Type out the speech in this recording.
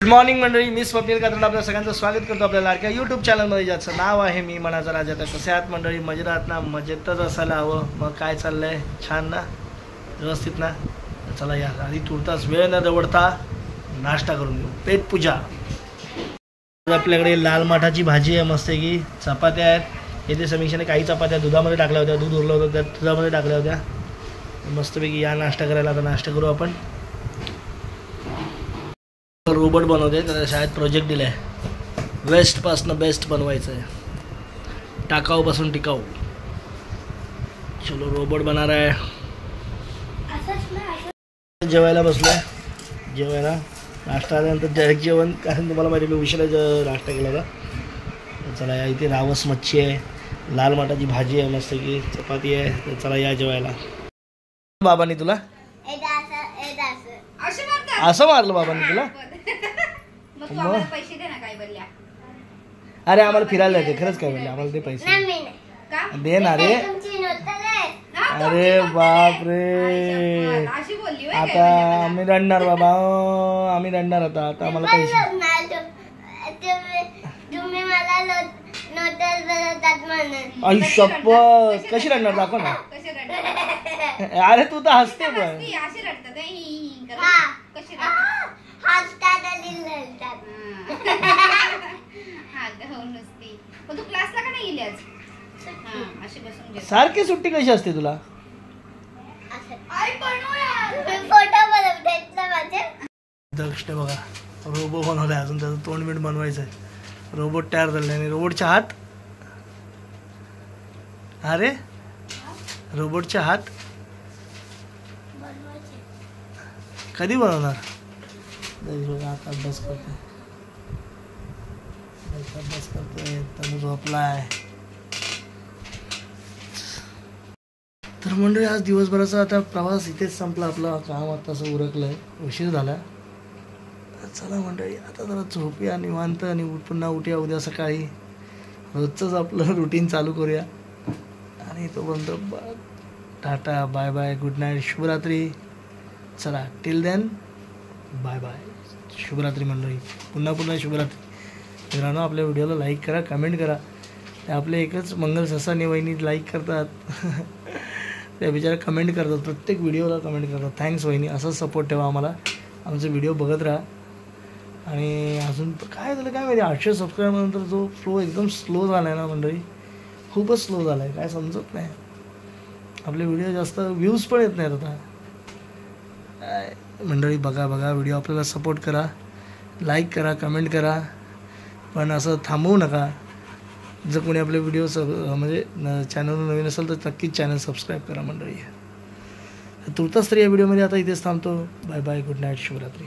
Good morning मंडळी, मी स्वप्नील कात्रड आपल्या सगळ्यांचं स्वागत करतो आपल्या लाडक्या यूट्यूब चॅनलमध्ये, ज्याचं नाव आहे मी मनाचा राजा. तर कसे आहात मंडळी? मजेत आहात ना? मजेतच असायला हवं. मग काय चाललंय? छान ना? व्यवस्थित ना? चला या, आधी तुर्तास वेळ न दवडता नाश्ता करून घेऊ. पेटपूजा. आपल्याकडे लाल माठाची भाजी आहे, मस्त की चपात्या आहेत. येथे समीक्षाने काही चपात्या दुधामध्ये टाकल्या होत्या, दूध उरलं होतं त्या दुधामध्ये टाकल्या होत्या. मस्तपैकी या नाश्ता करायला. आता नाश्ता करू आपण. रोबोट बनवते, त्याला शाळेत प्रोजेक्ट दिला आहे. वेस्टपासनं बेस्ट बनवायचं आहे, टाकाऊपासून टिकाऊ. चलो रोबोट बना रहा है. जेवायला बसलोय. जेवायला नाश्ता आल्यानंतर डायरेक्ट जेवण, कारण तुम्हाला माहिती मी उशिरा नाश्ता केला होता. चला या, इथे रावस मच्छी आहे, लाल माठाची भाजी आहे, मस्त की चपाती आहे. तर चला या जेवायला. बाबांनी तुला असं मारलं? बाबांनी तुला? अरे आम्हाला फिरायला जायचं, खरंच काय म्हणले आम्हाला ते पैसे दे ना रे. अरे बाप रे, आता आम्ही रडणार बाबा, आम्ही रडणार. आता आम्हाला पैसे. आयुष्यप कशी रडणार? दाखव ना. अरे तू तर हसते पण. सारखी सुट्टी कशी असते तुला? दक्ष बघा, रोबो बनवलाय. अजून त्याचं तोंड मीठ बनवायचं आहे. रोबोट तयार झाले आणि रोबोटच्या हात. अरे रोबोटच्या हात कधी बनवणार? बघा आता अभ्यास करतोय, अभ्यास करतोय. तनु झोपलाय. तर मंडळी आज दिवसभराचा आता प्रवास इथेच संपला. आपला काम आताचं उरकलंय, उशीर झाला. चला मंडळी आता जरा झोपूया निवांत आणि पुन्हा उठूया उद्या सकाळी. रोजचंच आपलं रुटीन चालू करूया. आणि तोपर्यंत tata, bye bye, good night, शुभरात्री. चला टिल देन बाय बाय, शुभरात्री मंडळी. पुन्हा शुभरात्री. मित्रांनो, आपल्या व्हिडिओला लाईक करा, कमेंट करा. ते आपले एकच मंगल ससाने वहिनी लाईक करतात. त्या बिचारा कमेंट करतात, प्रत्येक व्हिडिओला कमेंट करतात. थँक्स वहिनी, असंच सपोर्ट ठेवा आम्हाला. आमचे व्हिडिओ बघत राहा. आणि अजून काय झालं काय माहिती, 800 सबस्क्रायबरनंतर जो फ्लो एकदम स्लो झाला आहे ना मंडळी, खूपच स्लो झाला आहे. काय समजत नाही. आपले व्हिडिओ जास्त व्ह्यूज पण येत नाहीत आता. काय मंडळी, बघा व्हिडिओ, आपल्याला सपोर्ट करा, लाईक करा, कमेंट करा. पण असं थांबवू नका. जर कोणी आपले व्हिडिओ म्हणजे चॅनलवर नवीन असेल तर नक्कीच चॅनल सबस्क्राईब करा मंडळी. तुर्तास तर या व्हिडिओमध्ये आता इथेच थांबतो. बाय बाय, गुड नाईट, शुभरात्री.